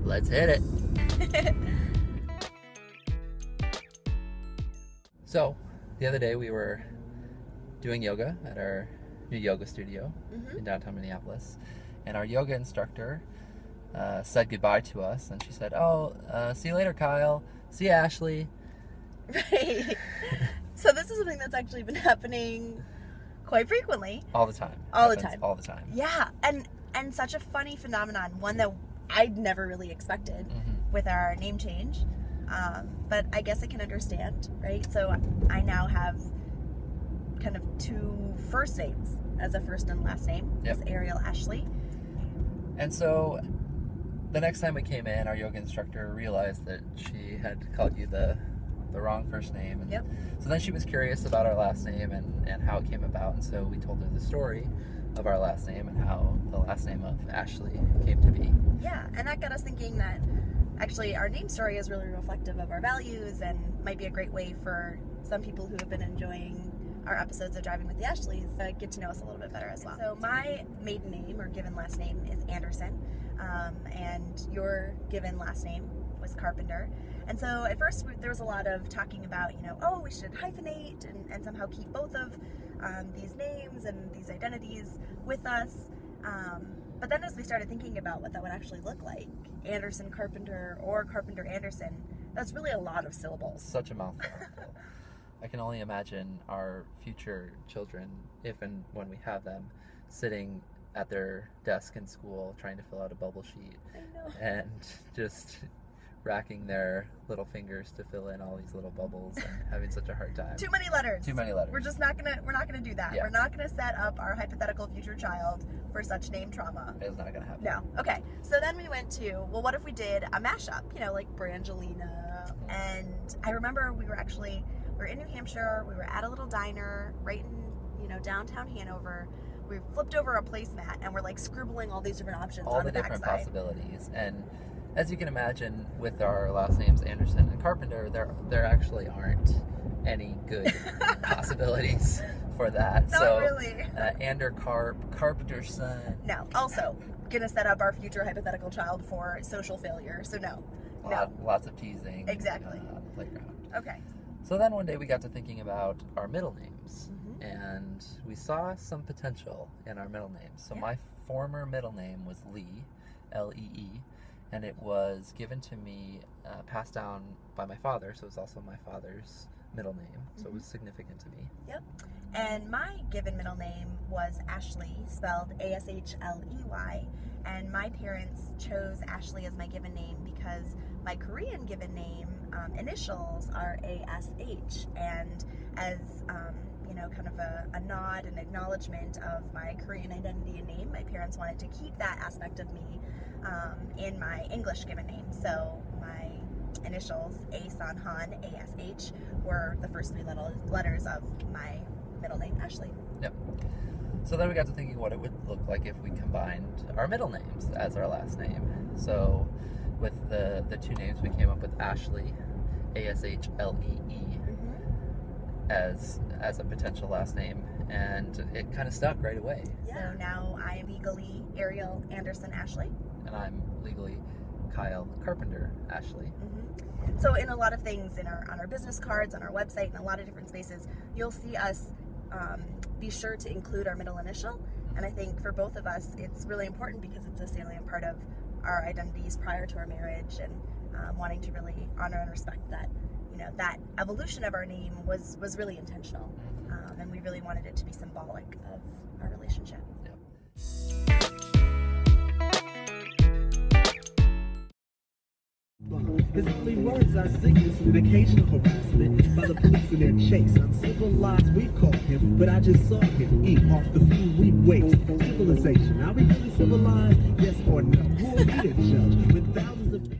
Let's hit it. So, the other day we were doing yoga at our new yoga studio in downtown Minneapolis, and our yoga instructor said goodbye to us, and she said, see you later, Kyle. See you, Ashlee. Right. So this is something that's actually been happening quite frequently. All the time. All the time. All the time. Yeah, and such a funny phenomenon, one that I'd never really expected with our name change. But I guess I can understand, right? So I now have kind of two first names as a first and last name. Yep. It's Aeriel Ashlee. And so the next time we came in, our yoga instructor realized that she had called you the wrong first name. And so then she was curious about our last name and how it came about. And so we told her the story of our last name and how the last name of Ashlee came to be. Yeah, and that got us thinking that actually our name story is really reflective of our values and might be a great way for some people who have been enjoying our episodes of Driving with the Ashlees to get to know us a little bit better as well. So my maiden name or given last name is Anderson, and your given last name was Carpenter. And so at first there was a lot of talking about, we should hyphenate and somehow keep both of these names and these identities with us. But then as we started thinking about what that would actually look like, Anderson Carpenter or Carpenter Anderson, that's really a lot of syllables. Such a mouthful. I can only imagine our future children, if and when we have them, sitting at their desk in school trying to fill out a bubble sheet and just racking their little fingers to fill in all these little bubbles and having such a hard time. Too many letters. We're not gonna do that. Yeah. We're not gonna set up our hypothetical future child for such name trauma. It's not gonna happen. No. Okay. So then we went to, what if we did a mashup? Like Brangelina. And I remember we were in New Hampshire. We were at a little diner right in downtown Hanover. We flipped over a placemat and we're like scribbling all these different options on the backside. All the different possibilities. And as you can imagine, with our last names Anderson and Carpenter, there actually aren't any good possibilities for that. Not really. Carpenter's son. No. Also, gonna set up our future hypothetical child for social failure. So no. Lots of teasing. Exactly. On the playground. Okay. So then one day we got to thinking about our middle names, and we saw some potential in our middle names. So my former middle name was Lee, L-E-E. And it was given to me, passed down by my father, so it's also my father's middle name, so it was significant to me. Yep. And my given middle name was Ashlee, spelled A-S-H-L-E-Y, and my parents chose Ashlee as my given name because my Korean given name initials are A-S-H, and as kind of a nod and acknowledgement of my Korean identity and name, my parents wanted to keep that aspect of me in my English given name. So my initials, A San Han, A-S-H, were the first three letters of my middle name, Ashlee. Yep. So then we got to thinking what it would look like if we combined our middle names as our last name. So with the two names, we came up with Ashlee, A-S-H-L-E-E, as a potential last name, and it kind of stuck right away. Yeah. So now I am legally Aeriel Anderson Ashlee. And I'm legally Kyle Carpenter Ashlee. So in a lot of things, on our business cards, on our website, in a lot of different spaces, you'll see us be sure to include our middle initial. And I think for both of us, it's really important because it's a salient part of our identities prior to our marriage, and wanting to really honor and respect that, that evolution of our name was really intentional. And we really wanted it to be symbolic of our relationship. His only words are sickness and occasional harassment by the police in their chase. Uncivilized, we call him, but I just saw him eat off the food we waste. Civilization, are we really civilized? Yes or no? Who are we to judge? With thousands of